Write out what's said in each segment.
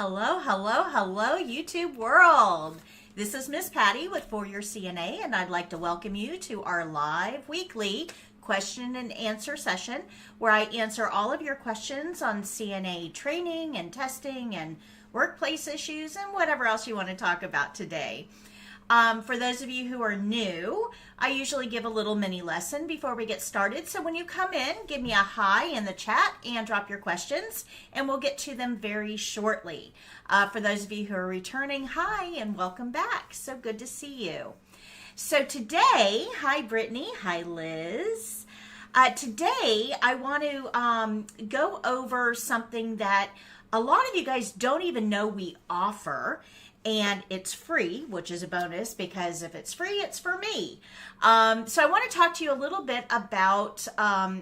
Hello, hello, hello, YouTube world. This is Miss Patty with For Your CNA, and I'd like to welcome you to our live weekly question and answer session where I answer all of your questions on CNA training and testing and workplace issues and whatever else you want to talk about today. For those of you who are new, I usually give a little mini lesson before we get started. So when you come in, give me a hi in the chat and drop your questions, and we'll get to them very shortly. For those of you who are returning, hi and welcome back. So good to see you. So today, hi Brittany, hi Liz. Today, I want to go over something that a lot of you guys don't even know we offer. And it's free, which is a bonus because if it's free, it's for me. So I want to talk to you a little bit about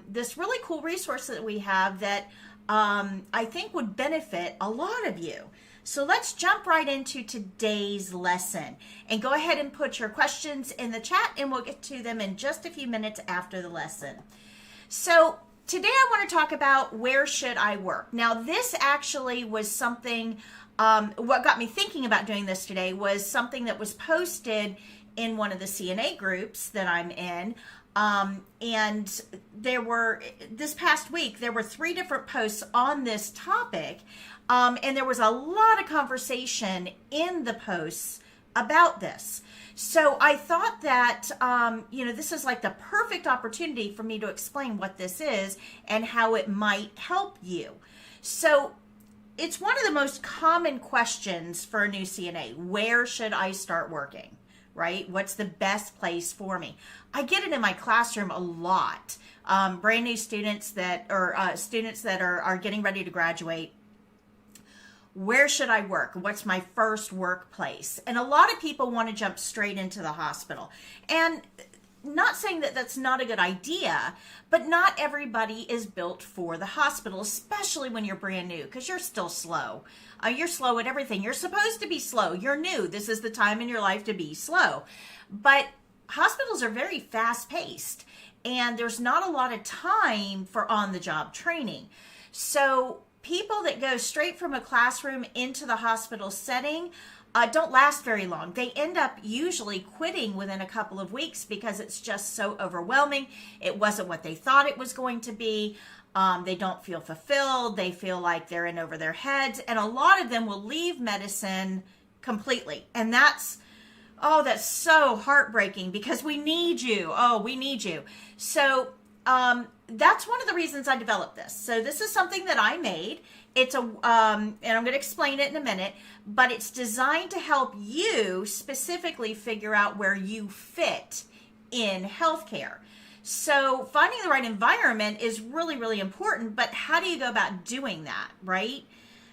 this really cool resource that we have that I think would benefit a lot of you. So let's jump right into today's lesson and go ahead and put your questions in the chat and we'll get to them in just a few minutes after the lesson. So today I want to talk about where should I work. Now this actually was something what got me thinking about doing this today was something that was posted in one of the CNA groups that I'm in. And this past week, there were 3 different posts on this topic. And there was a lot of conversation in the posts about this. So I thought that, this is like the perfect opportunity for me to explain what this is and how it might help you. So it's one of the most common questions for a new CNA. Where should I start working, right? What's the best place for me? I get it in my classroom a lot. Brand new students that are getting ready to graduate. Where should I work? What's my first workplace? And a lot of people want to jump straight into the hospital. And not saying that that's not a good idea, but not everybody is built for the hospital, especially when you're brand new, because you're still slow. You're slow at everything. You're supposed to be slow. You're new. This is the time in your life to be slow. But hospitals are very fast-paced, and there's not a lot of time for on-the-job training. So people that go straight from a classroom into the hospital setting don't last very long. They end up usually quitting within a couple of weeks because it's just so overwhelming. It wasn't what they thought it was going to be. They don't feel fulfilled. They feel like they're in over their heads. And a lot of them will leave medicine completely. And that's so heartbreaking because we need you. Oh, we need you. So that's one of the reasons I developed this. So this is something that I made. It's and I'm going to explain it in a minute, but it's designed to help you specifically figure out where you fit in healthcare. So finding the right environment is really, really important, but how do you go about doing that, right?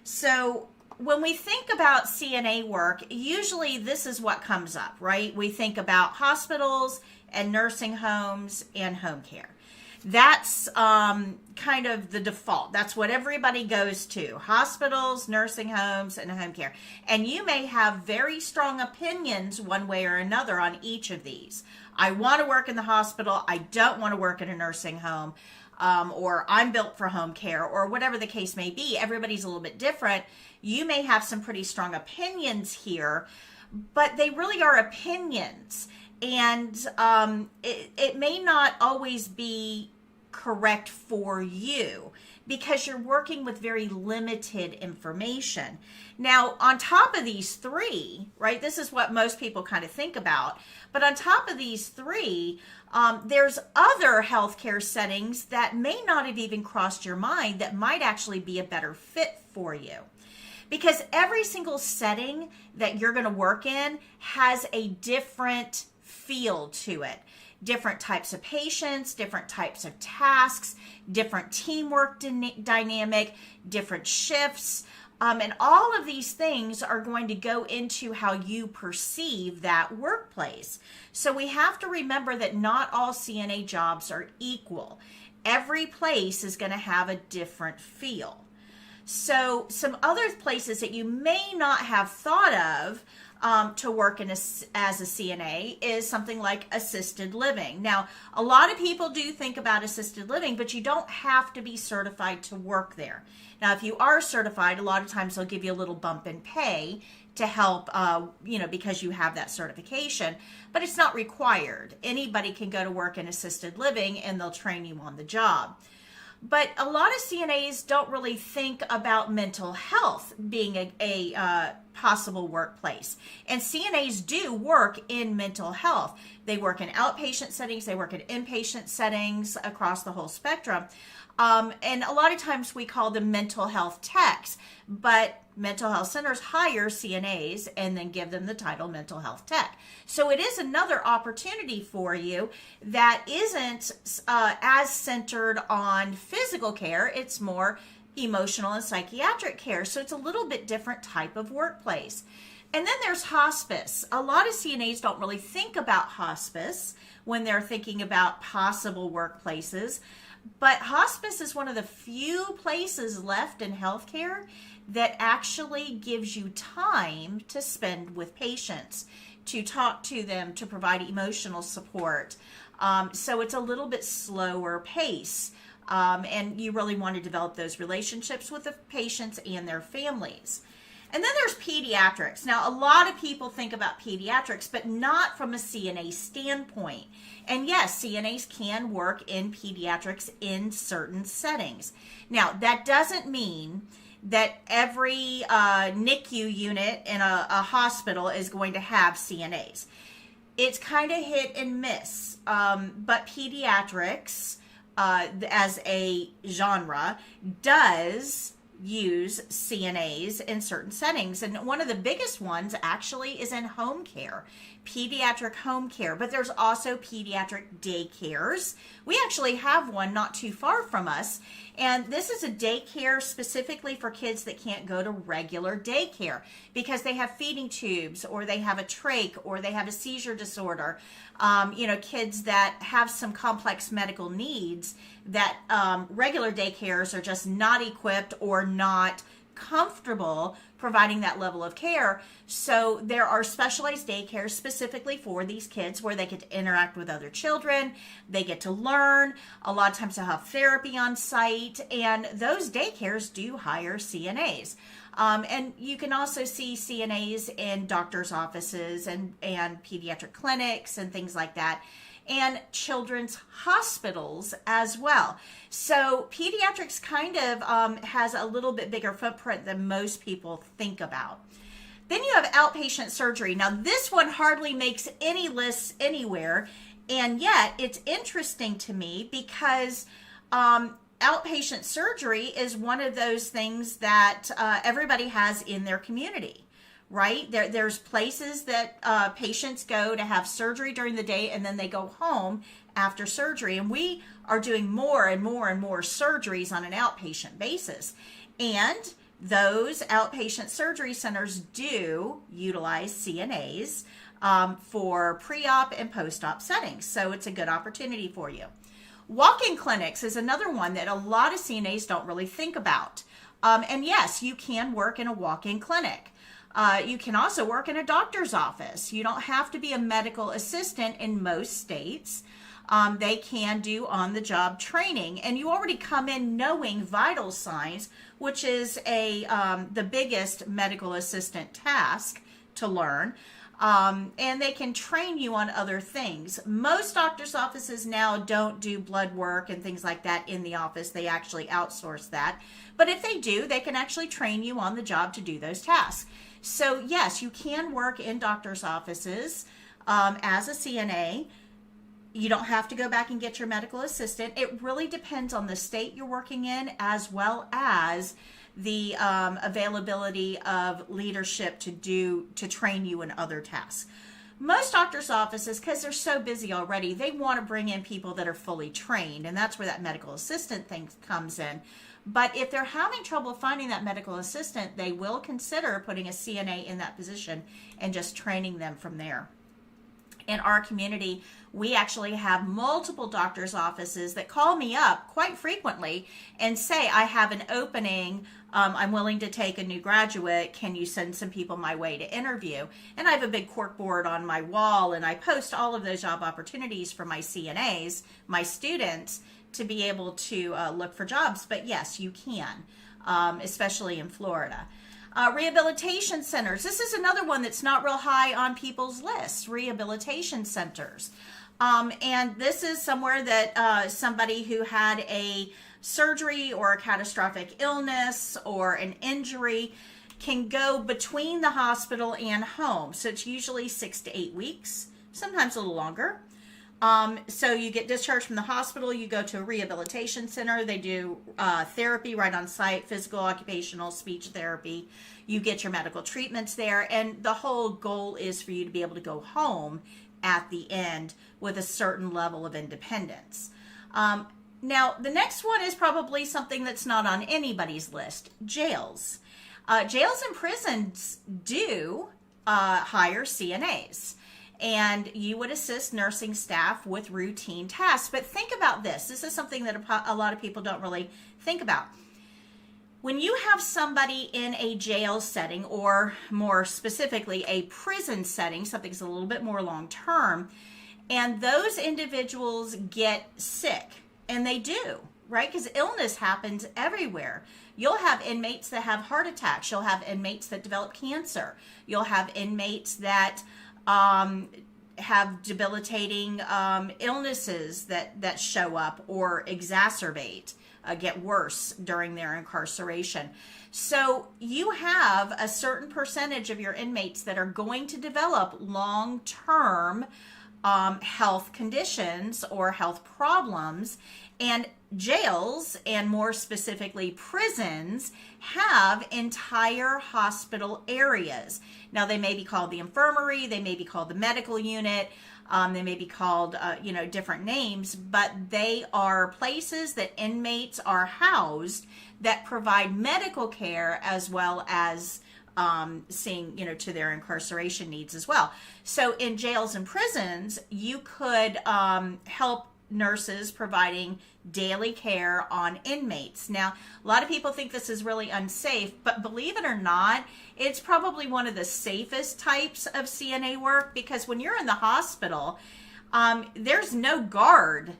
So when we think about CNA work, usually this is what comes up, right? We think about hospitals and nursing homes and home care. That's kind of the default. That's what everybody goes to. Hospitals, nursing homes, and home care. And you may have very strong opinions one way or another on each of these. I want to work in the hospital. I don't want to work in a nursing home. Or I'm built for home care, or whatever the case may be. Everybody's a little bit different. You may have some pretty strong opinions here, but they really are opinions. And it may not always be correct for you because you're working with very limited information. Now, on top of these 3, right, this is what most people kind of think about, but on top of these 3, there's other healthcare settings that may not have even crossed your mind that might actually be a better fit for you. Because every single setting that you're going to work in has a different feel to it. Different types of patients, different types of tasks, different teamwork dynamic, different shifts, and all of these things are going to go into how you perceive that workplace. So we have to remember that not all CNA jobs are equal. Every place is going to have a different feel. So some other places that you may not have thought of to work as a CNA is something like assisted living. Now, a lot of people do think about assisted living, but you don't have to be certified to work there. Now, if you are certified, a lot of times they'll give you a little bump in pay to help, because you have that certification, but it's not required. Anybody can go to work in assisted living and they'll train you on the job. But a lot of CNAs don't really think about mental health being a possible workplace. And CNAs do work in mental health. They work in outpatient settings, they work in inpatient settings across the whole spectrum. And a lot of times we call them mental health techs, but mental health centers hire CNAs and then give them the title mental health tech. So it is another opportunity for you that isn't as centered on physical care. It's more emotional and psychiatric care. So it's a little bit different type of workplace. And then there's hospice. A lot of CNAs don't really think about hospice when they're thinking about possible workplaces. But hospice is one of the few places left in healthcare that actually gives you time to spend with patients, to talk to them, to provide emotional support. So it's a little bit slower pace. And you really want to develop those relationships with the patients and their families. And then there's pediatrics. Now, a lot of people think about pediatrics, but not from a CNA standpoint. And yes, CNAs can work in pediatrics in certain settings. Now, that doesn't mean that every NICU unit in a hospital is going to have CNAs. It's kind of hit and miss. But pediatrics, as a genre, does use CNAs in certain settings. And one of the biggest ones actually is in home care, pediatric home care, but there's also pediatric daycares. We actually have one not too far from us, and this is a daycare specifically for kids that can't go to regular daycare because they have feeding tubes or they have a trach or they have a seizure disorder. Kids that have some complex medical needs that regular daycares are just not equipped or not comfortable providing that level of care. So there are specialized daycares specifically for these kids where they get to interact with other children, they get to learn. A lot of times they'll have therapy on site, and those daycares do hire CNAs. And you can also see CNAs in doctors' offices and pediatric clinics and things like that, and children's hospitals as well. So pediatrics kind of has a little bit bigger footprint than most people think about. Then you have outpatient surgery. Now this one hardly makes any lists anywhere, and yet it's interesting to me because outpatient surgery is one of those things that everybody has in their community, right? There's places that patients go to have surgery during the day and then they go home after surgery. And we are doing more and more and more surgeries on an outpatient basis. And those outpatient surgery centers do utilize CNAs for pre-op and post-op settings. So it's a good opportunity for you. Walk-in clinics is another one that a lot of CNAs don't really think about. And yes, you can work in a walk-in clinic. You can also work in a doctor's office. You don't have to be a medical assistant in most states. They can do on-the-job training, and you already come in knowing vital signs, which is the biggest medical assistant task to learn. And they can train you on other things. Most doctors' offices now don't do blood work and things like that in the office. They actually outsource that. But if they do, they can actually train you on the job to do those tasks. So yes, you can work in doctors' offices as a CNA. You don't have to go back and get your medical assistant. It really depends on the state you're working in, as well as the availability of leadership to train you in other tasks. Most doctors' offices, because they're so busy already, they want to bring in people that are fully trained, and that's where that medical assistant thing comes in. But if they're having trouble finding that medical assistant, they will consider putting a CNA in that position and just training them from there. In our community, we actually have multiple doctors' offices that call me up quite frequently and say, I have an opening I'm willing to take a new graduate. Can you send some people my way to interview? And I have a big cork board on my wall, and I post all of those job opportunities for my CNAs, my students, to be able to look for jobs. But yes, you can, especially in Florida. Rehabilitation centers. This is another one that's not real high on people's lists, rehabilitation centers. And this is somewhere that somebody who had a surgery or a catastrophic illness or an injury can go between the hospital and home. So it's usually 6 to 8 weeks, sometimes a little longer. So you get discharged from the hospital, you go to a rehabilitation center, they do therapy right on site, physical, occupational, speech therapy. You get your medical treatments there, and the whole goal is for you to be able to go home at the end with a certain level of independence. Now, the next one is probably something that's not on anybody's list, jails. Jails and prisons do hire CNAs, and you would assist nursing staff with routine tasks. But think about this. This is something that a lot of people don't really think about. When you have somebody in a jail setting, or more specifically a prison setting, something that's a little bit more long-term, and those individuals get sick, and they do, right? Because illness happens everywhere. You'll have inmates that have heart attacks. You'll have inmates that develop cancer. You'll have inmates that have debilitating illnesses that show up or exacerbate, get worse during their incarceration. So you have a certain percentage of your inmates that are going to develop long-term health conditions or health problems, and jails, and more specifically prisons, have entire hospital areas. Now, they may be called the infirmary, they may be called the medical unit, they may be called different names, but they are places that inmates are housed that provide medical care as well as seeing, to their incarceration needs as well. So in jails and prisons, you could help nurses providing daily care on inmates. Now, a lot of people think this is really unsafe, but believe it or not, it's probably one of the safest types of CNA work, because when you're in the hospital, there's no guard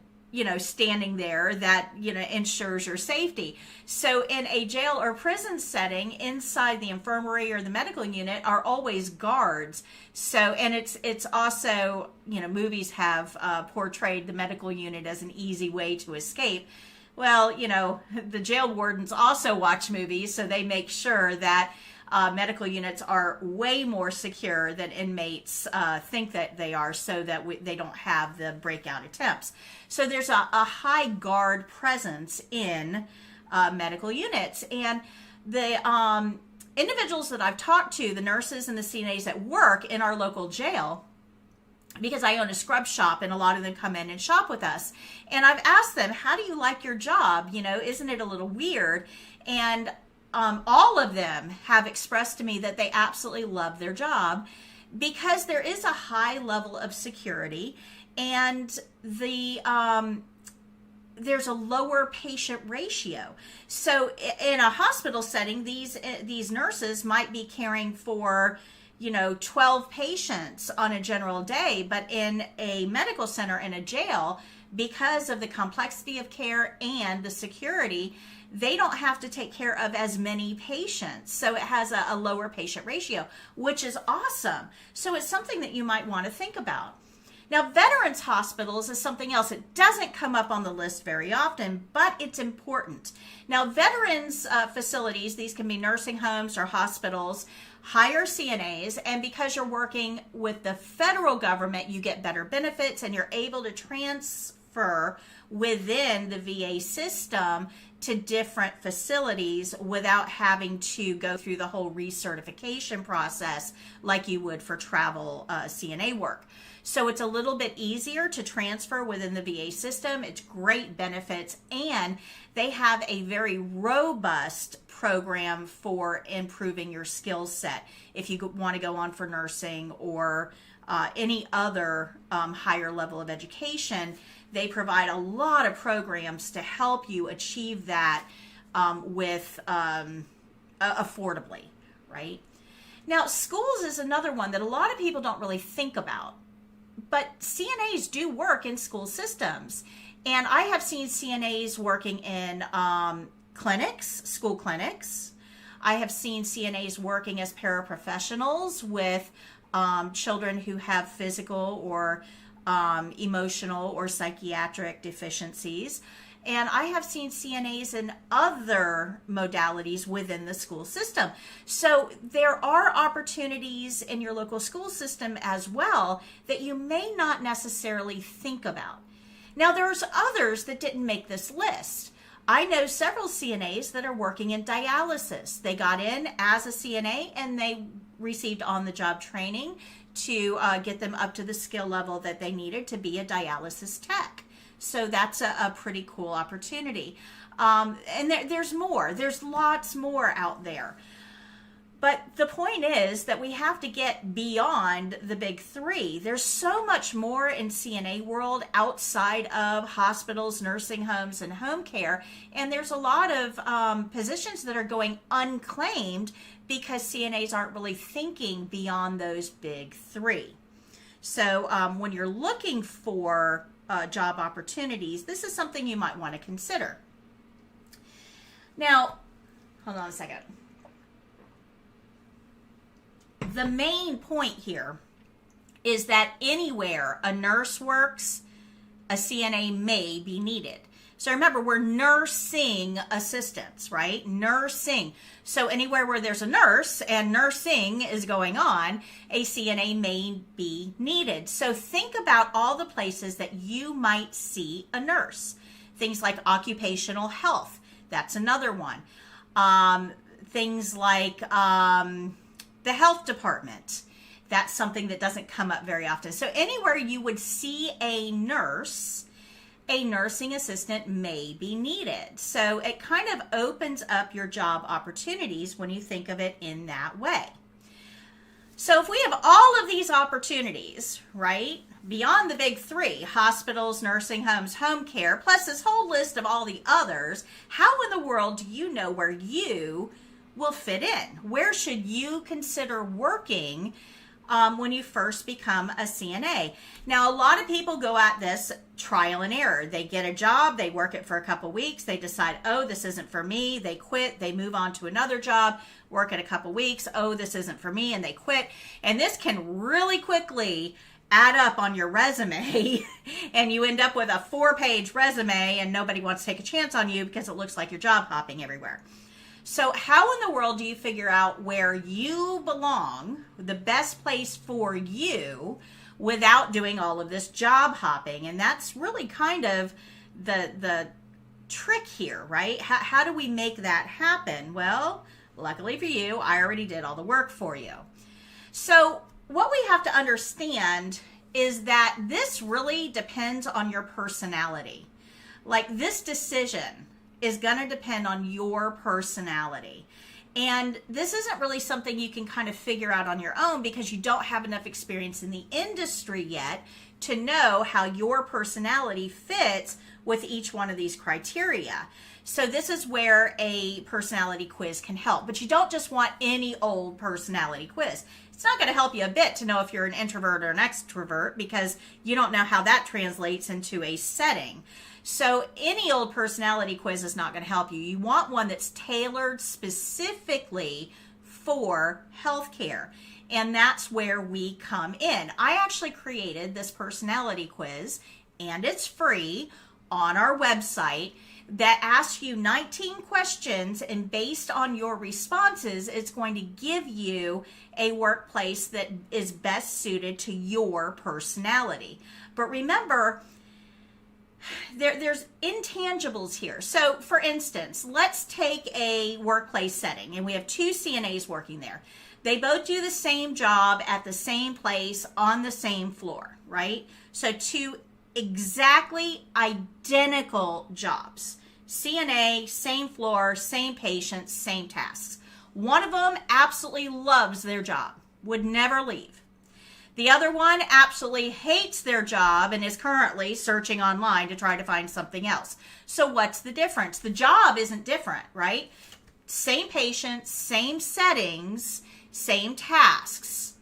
standing there that ensures your safety. So in a jail or prison setting, inside the infirmary or the medical unit are always guards. So, and it's also, movies have portrayed the medical unit as an easy way to escape. Well, the jail wardens also watch movies, so they make sure that medical units are way more secure than inmates think that they are, so that they don't have the breakout attempts. So there's a high guard presence in medical units. And the individuals that I've talked to, the nurses and the CNAs that work in our local jail, because I own a scrub shop and a lot of them come in and shop with us, and I've asked them, how do you like your job? Isn't it a little weird? And all of them have expressed to me that they absolutely love their job, because there is a high level of security, and there's a lower patient ratio. So in a hospital setting, these nurses might be caring for 12 patients on a general day, but in a medical center in a jail, because of the complexity of care and the security, they don't have to take care of as many patients. So it has a lower patient ratio, which is awesome. So it's something that you might want to think about. Now, veterans hospitals is something else. It doesn't come up on the list very often, but it's important. Now, veterans facilities, these can be nursing homes or hospitals, hire CNAs, and because you're working with the federal government, you get better benefits, and you're able to transfer within the VA system to different facilities without having to go through the whole recertification process like you would for travel CNA work. So it's a little bit easier to transfer within the VA system. It's great benefits, and they have a very robust program for improving your skill set. If you want to go on for nursing or any other higher level of education, they provide a lot of programs to help you achieve that with affordably, right? Now, schools is another one that a lot of people don't really think about, but CNAs do work in school systems. And I have seen CNAs working in clinics, school clinics. I have seen CNAs working as paraprofessionals with children who have physical or emotional or psychiatric deficiencies. And I have seen CNAs in other modalities within the school system. So there are opportunities in your local school system as well that you may not necessarily think about. Now, there's others that didn't make this list. I know several CNAs that are working in dialysis. They got in as a CNA and they received on-the-job training to get them up to the skill level that they needed to be a dialysis tech. So that's a pretty cool opportunity. And there's more. There's lots more out there. But the point is that we have to get beyond the big three. There's so much more in CNA world outside of hospitals, nursing homes, and home care. And there's a lot of positions that are going unclaimed because CNAs aren't really thinking beyond those big three. So when you're looking for job opportunities, this is something you might want to consider. Now, hold on a second. The main point here is that anywhere a nurse works, a CNA may be needed. So remember, we're nursing assistants, right? Nursing. So anywhere where there's a nurse and nursing is going on, a CNA may be needed. So think about all the places that you might see a nurse. Things like occupational health. That's another one. Things like the health department. That's something that doesn't come up very often. So anywhere you would see a nurse, a nursing assistant may be needed. So it kind of opens up your job opportunities when you think of it in that way. So if we have all of these opportunities, right, beyond the big three, hospitals, nursing homes, home care, plus this whole list of all the others, how in the world do you know where you will fit in? Where should you consider working when you first become a CNA? Now, a lot of people go at this trial and error. They get a job, they work it for a couple weeks, they decide, oh, this isn't for me, they quit, they move on to another job, work it a couple weeks, oh, this isn't for me, and they quit. And this can really quickly add up on your resume and you end up with a 4-page resume and nobody wants to take a chance on you because it looks like you're job hopping everywhere. So how in the world do you figure out where you belong, the best place for you, without doing all of this job hopping? And that's really kind of the trick here, right? How do we make that happen? Well, luckily for you, I already did all the work for you. So what we have to understand is that this really depends on your personality. Like, this decision is going to depend on your personality. And this isn't really something you can kind of figure out on your own because you don't have enough experience in the industry yet to know how your personality fits with each one of these criteria. So this is where a personality quiz can help. But you don't just want any old personality quiz. It's not going to help you a bit to know if you're an introvert or an extrovert because you don't know how that translates into a setting. So any old personality quiz is not going to help you. You want one that's tailored specifically for healthcare. And that's where we come in. I actually created this personality quiz, and it's free on our website, that asks you 19 questions, and based on your responses, it's going to give you a workplace that is best suited to your personality. But remember, there's intangibles here. So for instance, let's take a workplace setting, and we have 2 CNAs working there. They both do the same job at the same place on the same floor, right? So 2 exactly identical jobs. CNA, same floor, same patients, same tasks. One of them absolutely loves their job, would never leave. The other one absolutely hates their job and is currently searching online to try to find something else. So what's the difference? The job isn't different, right? same patients, same settings, same tasks.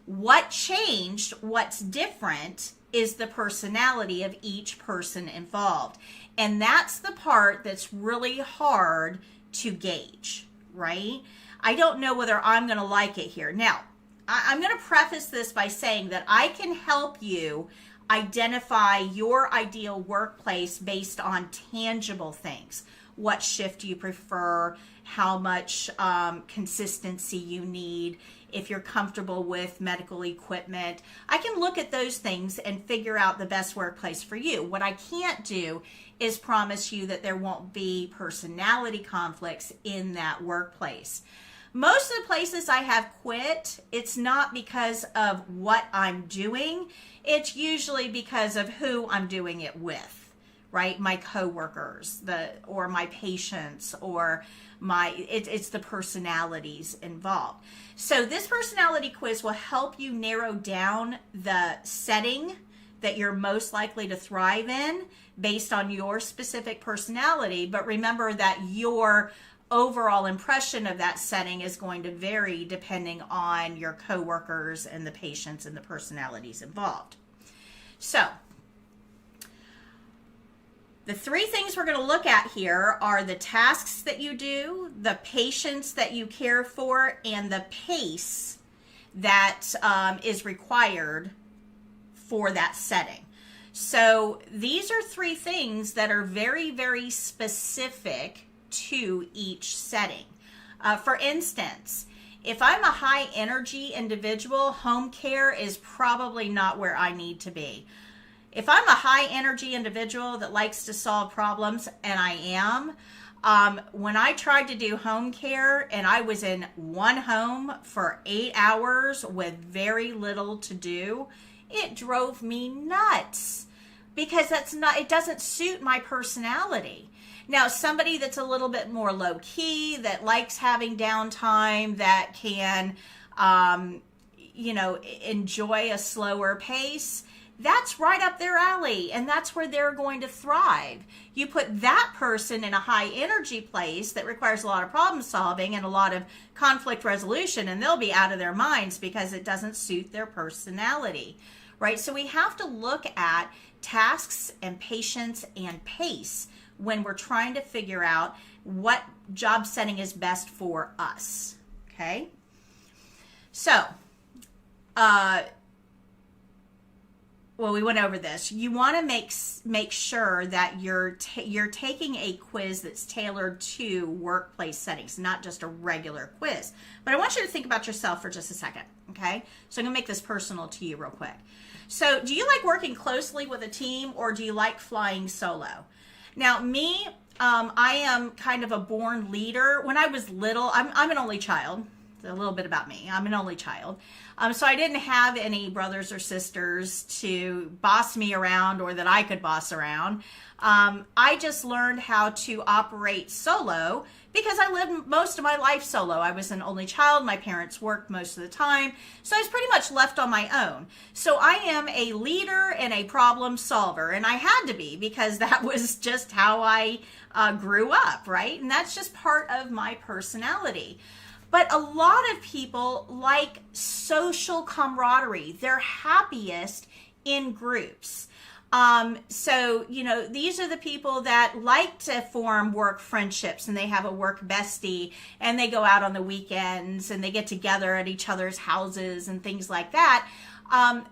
What changed, what's different, is the personality of each person involved. And that's the part that's really hard to gauge, right? I don't know whether I'm going to like it here. Now, I'm going to preface this by saying that I can help you identify your ideal workplace based on tangible things. What shift you prefer, how much consistency you need, if you're comfortable with medical equipment. I can look at those things and figure out the best workplace for you. What I can't do is promise you that there won't be personality conflicts in that workplace. Most of the places I have quit, it's not because of what I'm doing. It's usually because of who I'm doing it with, right? My coworkers, or my patients, or it's the personalities involved. So this personality quiz will help you narrow down the setting that you're most likely to thrive in based on your specific personality. But remember that your overall impression of that setting is going to vary depending on your coworkers and the patients and the personalities involved. So the three things we're going to look at here are the tasks that you do, the patients that you care for, and the pace that is required for that setting. So these are three things that are very, very specific to each setting. For instance, if I'm a high energy individual, home care is probably not where I need to be. If I'm a high energy individual that likes to solve problems, and I am, when I tried to do home care and I was in one home for 8 hours with very little to do, it drove me nuts because it doesn't suit my personality. Now, somebody that's a little bit more low key, that likes having downtime, that can, enjoy a slower pace, that's right up their alley, and that's where they're going to thrive. You put that person in a high energy place that requires a lot of problem solving and a lot of conflict resolution, and they'll be out of their minds because it doesn't suit their personality, right? So we have to look at tasks and patients and pace when we're trying to figure out what job setting is best for us, okay? So, we went over this. You want to make sure that you're taking a quiz that's tailored to workplace settings, not just a regular quiz. But I want you to think about yourself for just a second, okay? So I'm going to make this personal to you real quick. So do you like working closely with a team, or do you like flying solo? Now, me, I am kind of a born leader. When I was little, I'm an only child. A little bit about me. I'm an only child. So I didn't have any brothers or sisters to boss me around or that I could boss around. I just learned how to operate solo because I lived most of my life solo. I was an only child. My parents worked most of the time. So I was pretty much left on my own. So I am a leader and a problem solver. And I had to be because that was just how I grew up, right? And that's just part of my personality. But a lot of people like social camaraderie. They're happiest in groups. So, these are the people that like to form work friendships, and they have a work bestie, and they go out on the weekends and they get together at each other's houses and things like that.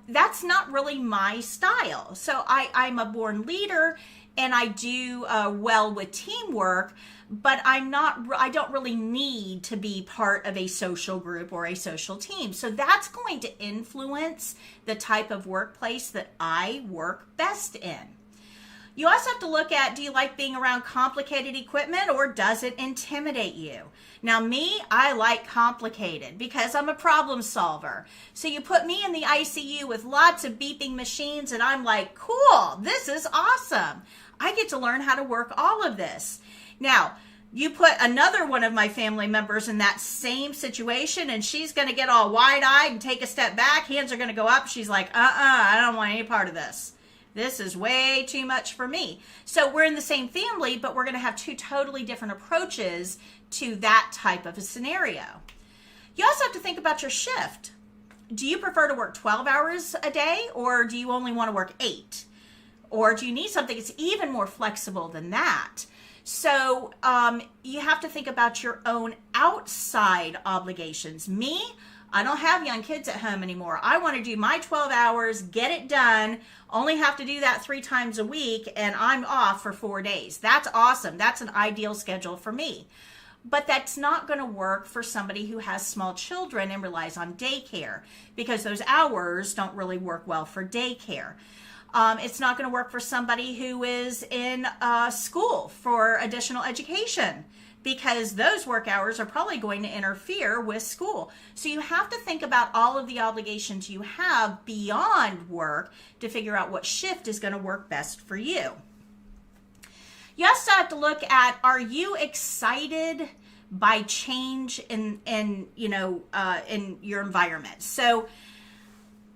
That's not really my style. So I'm a born leader, and I do well with teamwork, but I don't really need to be part of a social group or a social team. So that's going to influence the type of workplace that I work best in. You also have to look at, do you like being around complicated equipment, or does it intimidate you? Now, me, I like complicated because I'm a problem solver. So you put me in the ICU with lots of beeping machines, and I'm like, cool, this is awesome. I get to learn how to work all of this. Now, you put another one of my family members in that same situation, and she's going to get all wide-eyed and take a step back. Hands are going to go up. She's like, I don't want any part of this. This is way too much for me. So we're in the same family, but we're going to have two totally different approaches to that type of a scenario. You also have to think about your shift. Do you prefer to work 12 hours a day, or do you only want to work 8? Or do you need something that's even more flexible than that? So you have to think about your own outside obligations. Me, I don't have young kids at home anymore. I want to do my 12 hours, get it done, only have to do that 3 times a week, and I'm off for 4 days. That's awesome. That's an ideal schedule for me. But that's not going to work for somebody who has small children and relies on daycare, because those hours don't really work well for daycare. It's not going to work for somebody who is in school for additional education, because those work hours are probably going to interfere with school. So you have to think about all of the obligations you have beyond work to figure out what shift is going to work best for you. You also have to look at, are you excited by change in your environment? So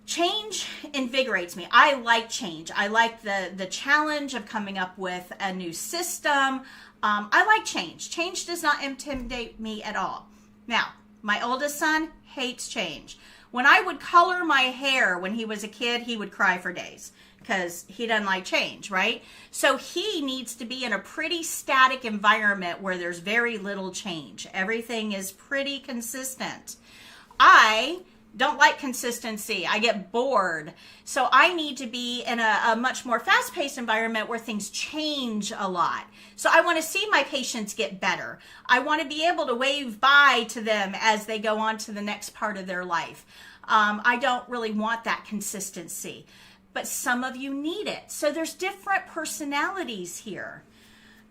change invigorates me. I like change. I like the challenge of coming up with a new system. I like change. Change does not intimidate me at all. Now, my oldest son hates change. When I would color my hair when he was a kid, he would cry for days because he doesn't like change, right? So he needs to be in a pretty static environment where there's very little change. Everything is pretty consistent. I don't like consistency. I get bored. So I need to be in a much more fast-paced environment where things change a lot. So I want to see my patients get better. I want to be able to wave bye to them as they go on to the next part of their life. I don't really want that consistency, but some of you need it. So there's different personalities here.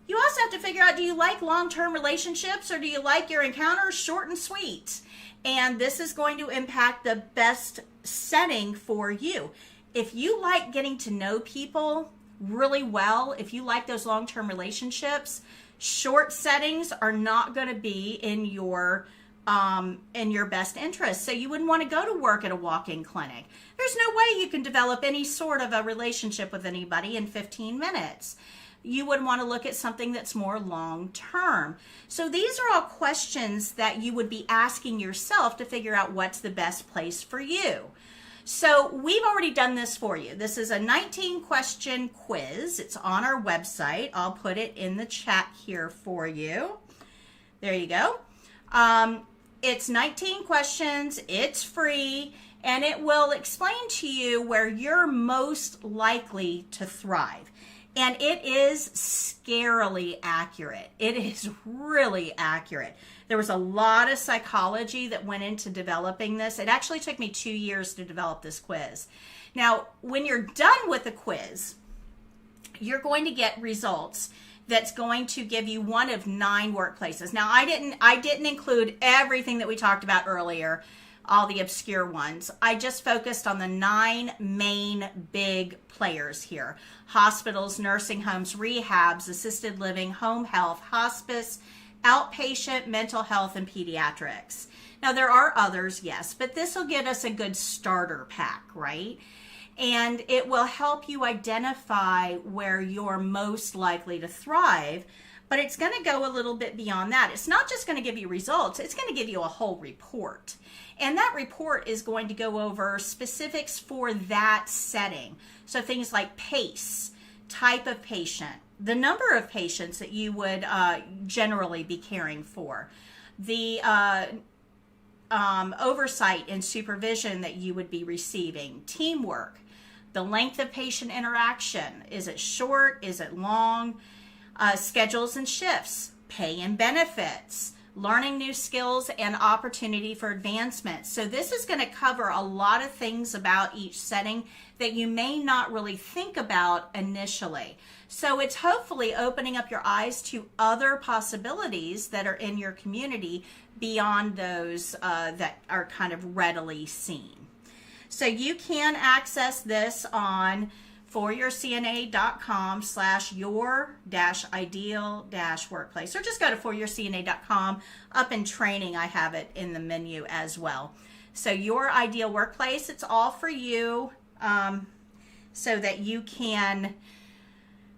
You also have to figure out, do you like long-term relationships, or do you like your encounters short and sweet? And this is going to impact the best setting for you. If you like getting to know people really well, if you like those long-term relationships, short settings are not going to be in your best interest. So you wouldn't want to go to work at a walk-in clinic. There's no way you can develop any sort of a relationship with anybody in 15 minutes. You would want to look at something that's more long-term. So these are all questions that you would be asking yourself to figure out what's the best place for you. So we've already done this for you. This is a 19-question quiz. It's on our website. I'll put it in the chat here for you. There you go. It's 19 questions. It's free, and it will explain to you where you're most likely to thrive. And it is scarily accurate. It is really accurate. There was a lot of psychology that went into developing this. It actually took me 2 years to develop this quiz. Now, when you're done with the quiz, you're going to get results that's going to give you one of 9 workplaces. Now, I didn't include everything that we talked about earlier, all the obscure ones. I just focused on the 9 main big players here: hospitals, nursing homes, rehabs, assisted living, home health, hospice, outpatient, mental health, and pediatrics. Now, there are others, yes, but this will get us a good starter pack, right? And it will help you identify where you're most likely to thrive. But it's going to go a little bit beyond that. It's not just going to give you results. It's going to give you a whole report. And that report is going to go over specifics for that setting. So things like PACE, type of patient, the number of patients that you would generally be caring for, the oversight and supervision that you would be receiving, teamwork, the length of patient interaction. Is it short? Is it long? Schedules and shifts, pay and benefits, learning new skills, and opportunity for advancement. So this is going to cover a lot of things about each setting that you may not really think about initially. So it's hopefully opening up your eyes to other possibilities that are in your community beyond those that are kind of readily seen. So you can access this on foryourcna.com/your-ideal-workplace, or just go to foryourcna.com. Up in training, I have it in the menu as well. So your ideal workplace, it's all for you. so that you can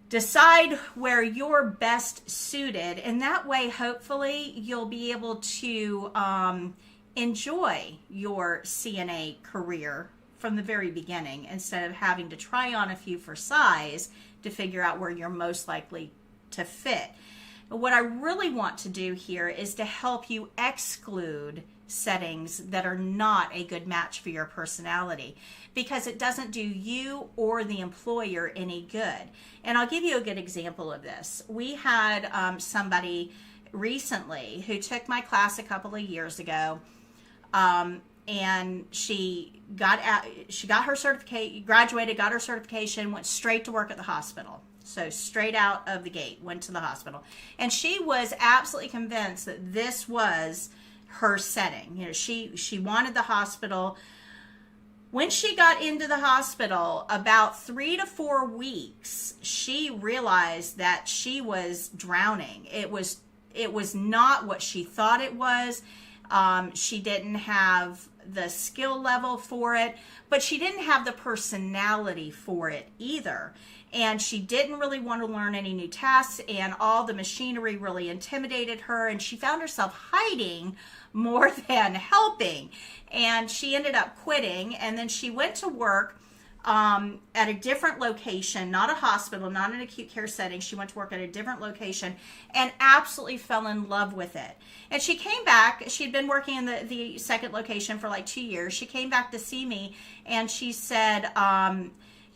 decide where you're best suited. And that way, hopefully, you'll be able to enjoy your CNA career from the very beginning instead of having to try on a few for size to figure out where you're most likely to fit. But what I really want to do here is to help you exclude settings that are not a good match for your personality, because it doesn't do you or the employer any good. And I'll give you a good example of this. We had somebody recently who took my class a couple of years ago, and she got her certificate, graduated, got her certification, went straight to work at the hospital. So straight out of the gate, went to the hospital. And she was absolutely convinced that this was her setting. You know, she wanted the hospital. When she got into the hospital, about 3 to 4 weeks, she realized that she was drowning. It was not what she thought it was. She didn't have the skill level for it, but she didn't have the personality for it either. And she didn't really want to learn any new tasks, and all the machinery really intimidated her, and she found herself hiding more than helping. And she ended up quitting, and then she went to work at a different location, not a hospital, not an acute care setting. She went to work at a different location and absolutely fell in love with it. And she came back. She'd been working in the second location for like 2 years. She came back to see me, and she said,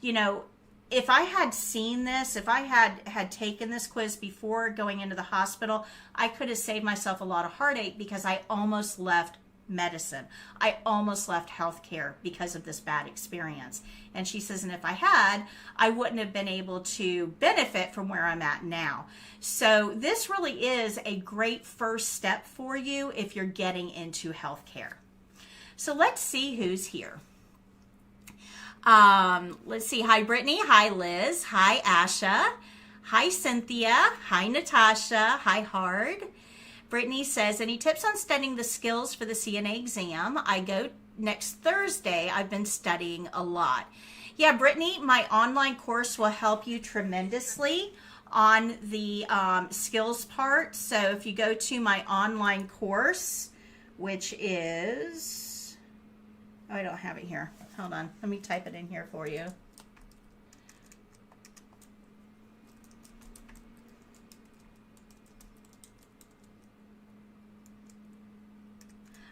you know, if I had seen this, if I had taken this quiz before going into the hospital, I could have saved myself a lot of heartache, because I almost left medicine. I almost left healthcare because of this bad experience. And she says, and if I had, I wouldn't have been able to benefit from where I'm at now. So this really is a great first step for you if you're getting into healthcare. So let's see who's here. Let's see. Hi, Brittany. Hi, Liz. Hi, Asha. Hi, Cynthia. Hi, Natasha. Hi, Hard. Brittany says, any tips on studying the skills for the CNA exam? I go next Thursday. I've been studying a lot. Yeah, Brittany, my online course will help you tremendously on the skills part. So if you go to my online course, which is, oh, I don't have it here. Hold on. Let me type it in here for you.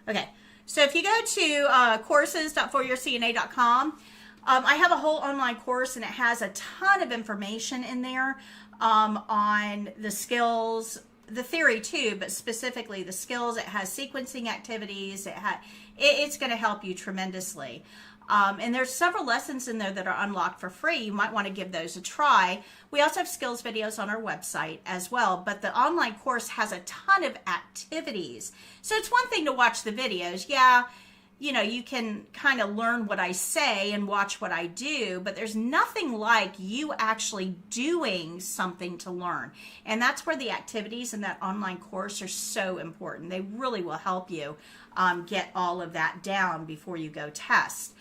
Okay, so if you go to courses.foryourcna.com, I have a whole online course, and it has a ton of information in there on the skills, the theory too, but specifically the skills. It has sequencing activities. It's going to help you tremendously. And there's several lessons in there that are unlocked for free. You might want to give those a try. We also have skills videos on our website as well, but the online course has a ton of activities. So it's one thing to watch the videos. Yeah, you know, you can kind of learn what I say and watch what I do, but there's nothing like you actually doing something to learn. And that's where the activities in that online course are so important. They really will help you get all of that down before you go test.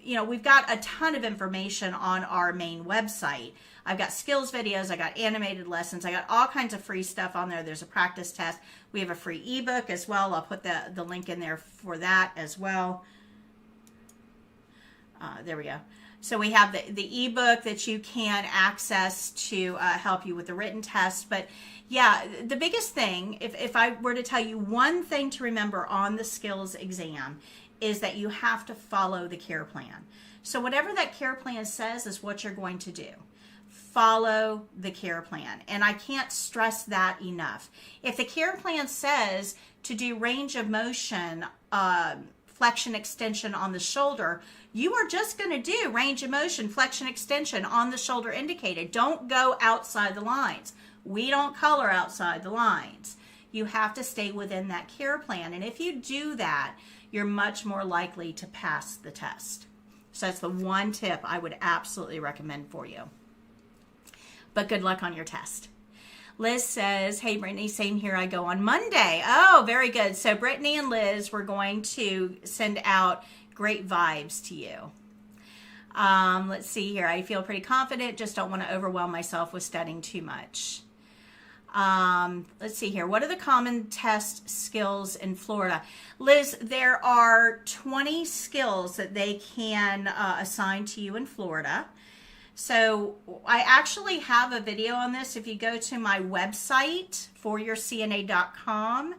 You know, we've got a ton of information on our main website. I've got skills videos, I got animated lessons, I got all kinds of free stuff on there. There's a practice test. We have a free ebook as well. I'll put the link in there for that as well. There we go. So we have the ebook that you can access to help you with the written test. But yeah, the biggest thing, if I were to tell you one thing to remember on the skills exam, is that you have to follow the care plan. So whatever that care plan says is what you're going to do. Follow the care plan. And I can't stress that enough. If the care plan says to do range of motion, flexion extension on the shoulder, you are just going to do range of motion, flexion extension on the shoulder indicated. Don't go outside the lines. We don't color outside the lines. You have to stay within that care plan. And if you do that, you're much more likely to pass the test. So that's the one tip I would absolutely recommend for you. But good luck on your test. Liz says, hey, Brittany, same here. I go on Monday. Oh, very good. So Brittany and Liz, we're going to send out great vibes to you. Let's see here. I feel pretty confident, just don't want to overwhelm myself with studying too much. Let's see here. What are the common test skills in Florida? Liz, there are 20 skills that they can assign to you in Florida. So I actually have a video on this. If you go to my website, foryourcna.com,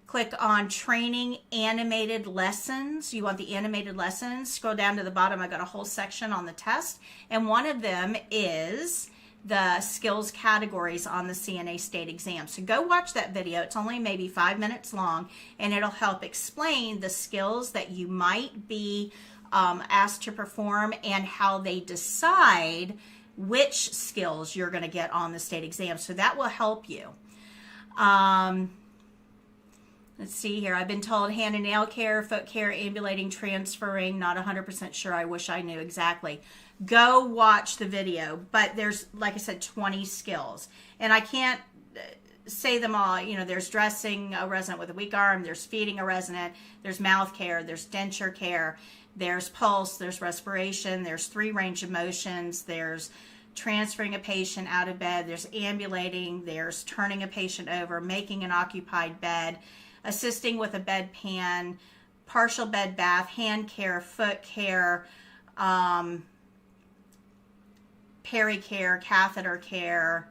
click on training animated lessons. You want the animated lessons. Scroll down to the bottom. I got a whole section on the test. And one of them is the skills categories on the CNA state exam. So go watch that video. It's only maybe 5 minutes long, and it'll help explain the skills that you might be asked to perform and how they decide which skills you're going to get on the state exam. So that will help you. Let's see here. I've been told hand and nail care, foot care, ambulating, transferring. Not 100% sure. I wish I knew exactly. Go watch the video. But there's, like I said, 20 skills. And I can't say them all. You know, there's dressing a resident with a weak arm. There's feeding a resident. There's mouth care. There's denture care. There's pulse. There's respiration. There's 3 range of motions. There's transferring a patient out of bed. There's ambulating. There's turning a patient over, making an occupied bed, assisting with a bedpan, partial bed bath, hand care, foot care, peri-care, catheter care,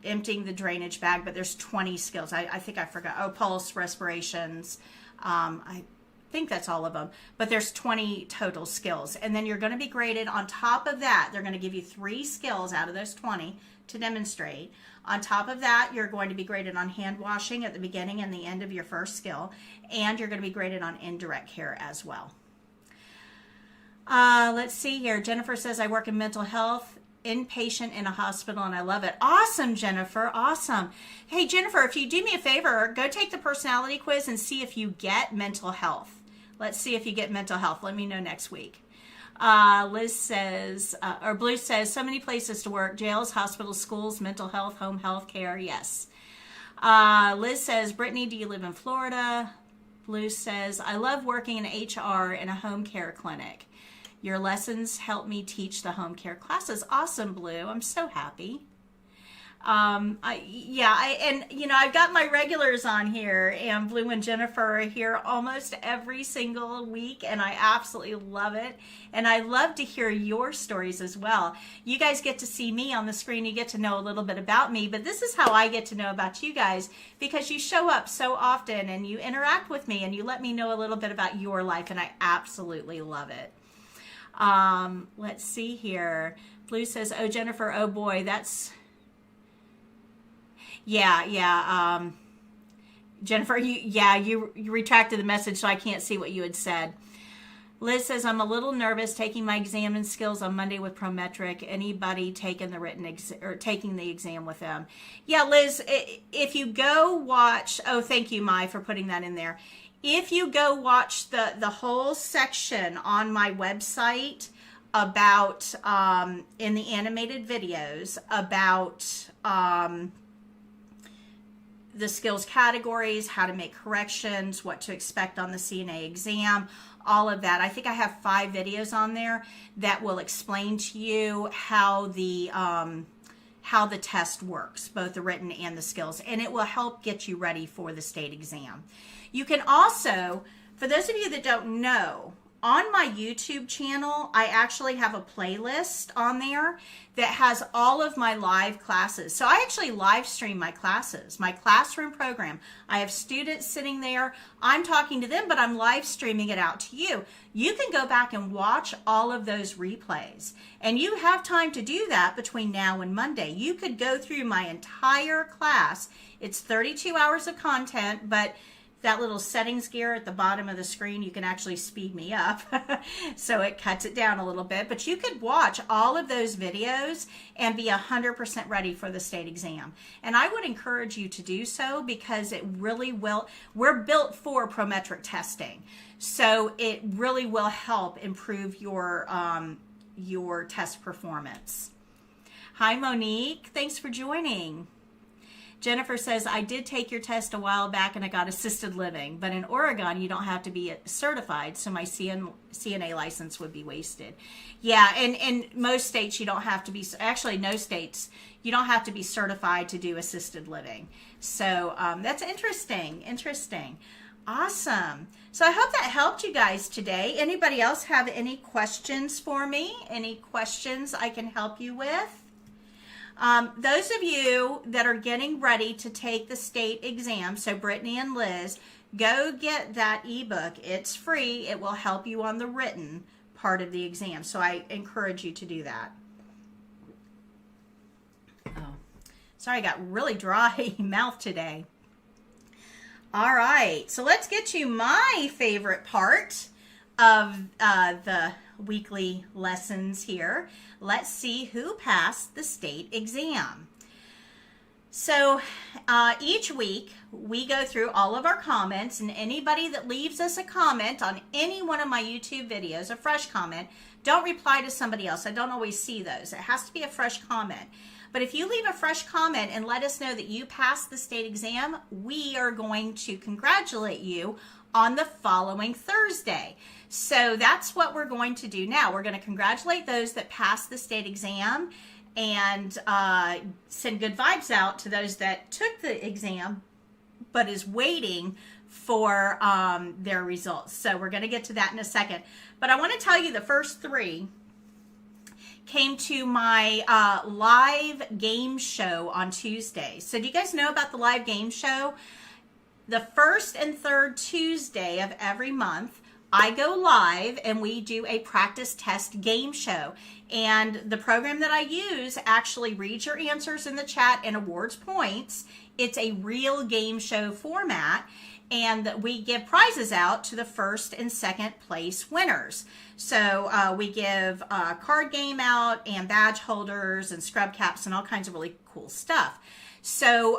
emptying the drainage bag. But there's 20 skills. I think I forgot. Oh, pulse, respirations. I think that's all of them. But there's 20 total skills. And then you're going to be graded on top of that. They're going to give you 3 skills out of those 20 to demonstrate. On top of that, you're going to be graded on hand washing at the beginning and the end of your first skill. And you're going to be graded on indirect care as well. Let's see here. Jennifer says, I work in mental health, inpatient in a hospital, and I love it. Awesome, Jennifer. Awesome. Hey, Jennifer, if you do me a favor, go take the personality quiz and see if you get mental health. Let's see if you get mental health. Let me know next week. Liz says, or Blue says, so many places to work: jails, hospitals, schools, mental health, home health care. Yes. Liz says, Brittany, do you live in Florida? Blue says, I love working in HR in a home care clinic. Your lessons help me teach the home care classes. Awesome, Blue. I'm so happy. And you know, I've got my regulars on here, and Blue and Jennifer are here almost every single week, and I absolutely love it. And I love to hear your stories as well. You guys get to see me on the screen. You get to know a little bit about me, but this is how I get to know about you guys, because you show up so often and you interact with me and you let me know a little bit about your life, and I absolutely love it. Let's see here. Blue says, oh, Jennifer, oh boy, that's... Yeah. Jennifer, you retracted the message, so I can't see what you had said. Liz says, I'm a little nervous taking my exam and skills on Monday with Prometric. Anybody taking the taking the exam with them? Yeah, Liz, if you go watch, oh, thank you, Mai, for putting that in there. If you go watch the whole section on my website about, in the animated videos, about, the skills categories, how to make corrections, what to expect on the CNA exam, all of that. I think I have 5 videos on there that will explain to you how the test works, both the written and the skills, and it will help get you ready for the state exam. You can also, for those of you that don't know, on my YouTube channel, I actually have a playlist on there that has all of my live classes. So I actually live stream my classes, my classroom program. I have students sitting there. I'm talking to them, but I'm live streaming it out to you. You can go back and watch all of those replays. And you have time to do that between now and Monday. You could go through my entire class. It's 32 hours of content, but that little settings gear at the bottom of the screen, you can actually speed me up. So it cuts it down a little bit. But you could watch all of those videos and be 100% ready for the state exam. And I would encourage you to do so, because it really will. We're built for Prometric testing. So it really will help improve your test performance. Hi, Monique. Thanks for joining. Jennifer says, I did take your test a while back and I got assisted living, but in Oregon, you don't have to be certified, so my CNA license would be wasted. Yeah, and in most states, you don't have to be, actually no states, you don't have to be certified to do assisted living. So that's interesting. Awesome. So I hope that helped you guys today. Anybody else have any questions for me? Any questions I can help you with? Those of you that are getting ready to take the state exam, so Brittany and Liz, go get that ebook. It's free. It will help you on the written part of the exam. So I encourage you to do that. Oh, sorry, I got really dry mouth today. All right, so let's get to my favorite part of the weekly lessons here. Let's see who passed the state exam. So each week we go through all of our comments, and anybody that leaves us a comment on any one of my YouTube videos, a fresh comment, don't reply to somebody else. I don't always see those. It has to be a fresh comment. But if you leave a fresh comment and let us know that you passed the state exam, we are going to congratulate you on the following Thursday. So that's what we're going to do now. We're going to congratulate those that passed the state exam and send good vibes out to those that took the exam but is waiting for their results. So we're going to get to that in a second. But I want to tell you the first three came to my live game show on Tuesday. So do you guys know about the live game show? The first and third Tuesday of every month, I go live and we do a practice test game show. And the program that I use actually reads your answers in the chat and awards points. It's a real game show format. And we give prizes out to the first and second place winners. So we give a card game out and badge holders and scrub caps and all kinds of really cool stuff. So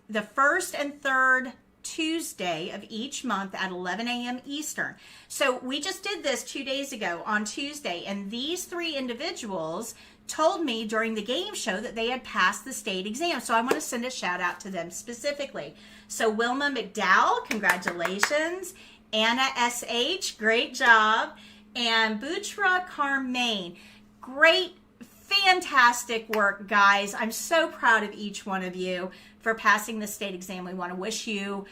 the first and third Tuesday of each month at 11 a.m. Eastern. So we just did this 2 days ago on Tuesday, and these three individuals told me during the game show that they had passed the state exam. So I want to send a shout out to them specifically. So Wilma McDowell, congratulations. Anna S.H., great job. And Buchra Carmaine, great, fantastic work, guys. I'm so proud of each one of you for passing the state exam. We want to wish you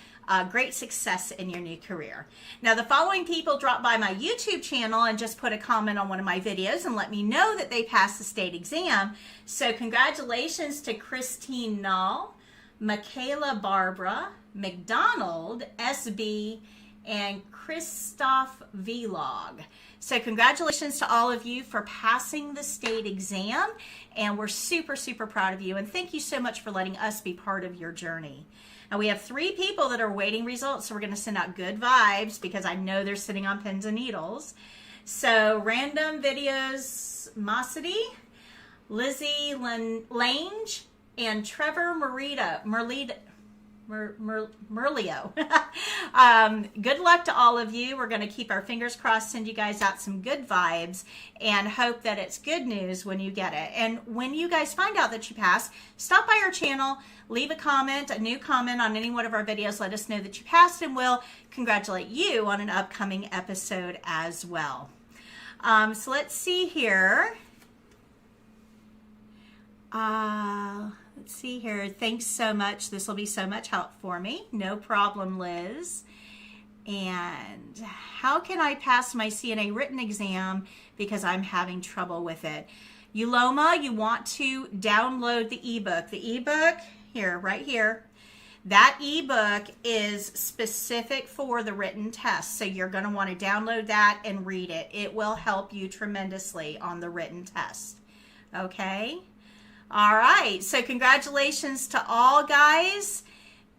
great success in your new career. Now, the following people dropped by my YouTube channel and just put a comment on one of my videos and let me know that they passed the state exam. So congratulations to Christine Null, Michaela Barbara, McDonald, SB, and Christoph Vlog. So congratulations to all of you for passing the state exam, and we're super, super proud of you, and thank you so much for letting us be part of your journey. Now we have 3 people that are waiting results, so we're going to send out good vibes because I know they're sitting on pins and needles. So Random Videos Mosity, Lizzie Lange, and Trevor Merlio. Good luck to all of you. We're going to keep our fingers crossed, send you guys out some good vibes, and hope that it's good news when you get it. And when you guys find out that you passed, stop by our channel, leave a comment, a new comment on any one of our videos. Let us know that you passed, and we'll congratulate you on an upcoming episode as well. So let's see here. Let's see here. Thanks so much. This will be so much help for me. No problem, Liz. And how can I pass my CNA written exam because I'm having trouble with it? Uloma, you want to download the ebook. The ebook, here, right here. That ebook is specific for the written test. So you're going to want to download that and read it. It will help you tremendously on the written test. Okay? All right, so congratulations to all, guys.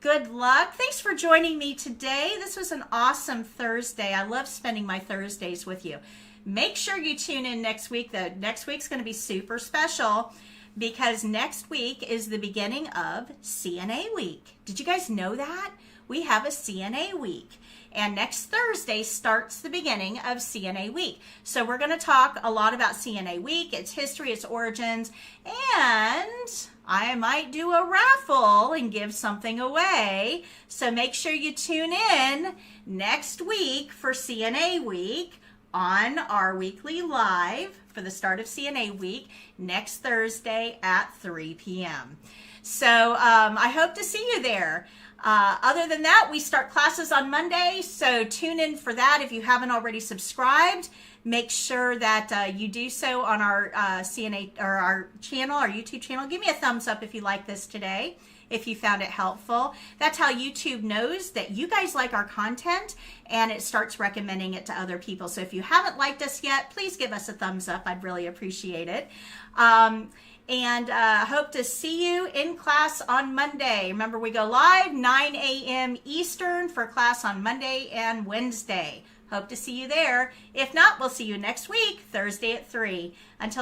Good luck. Thanks for joining me today. This was an awesome Thursday. I love spending my Thursdays with you. Make sure you tune in next week, though. Next week's going to be super special because next week is the beginning of CNA Week. Did you guys know that? We have a CNA Week. And next Thursday starts the beginning of CNA Week. So we're going to talk a lot about CNA Week, its history, its origins, and I might do a raffle and give something away. So make sure you tune in next week for CNA Week on our weekly live for the start of CNA Week next Thursday at 3 p.m. So I hope to see you there. Other than that, we start classes on Monday, so tune in for that. If you haven't already subscribed, make sure that you do so on our CNA or our channel, our YouTube channel. Give me a thumbs up if you like this today, if you found it helpful. That's how YouTube knows that you guys like our content, and it starts recommending it to other people. So if you haven't liked us yet, please give us a thumbs up. I'd really appreciate it. And hope to see you in class on Monday. Remember, we go live 9 a.m. Eastern for class on Monday and Wednesday. Hope to see you there. If not, we'll see you next week, Thursday at 3. Until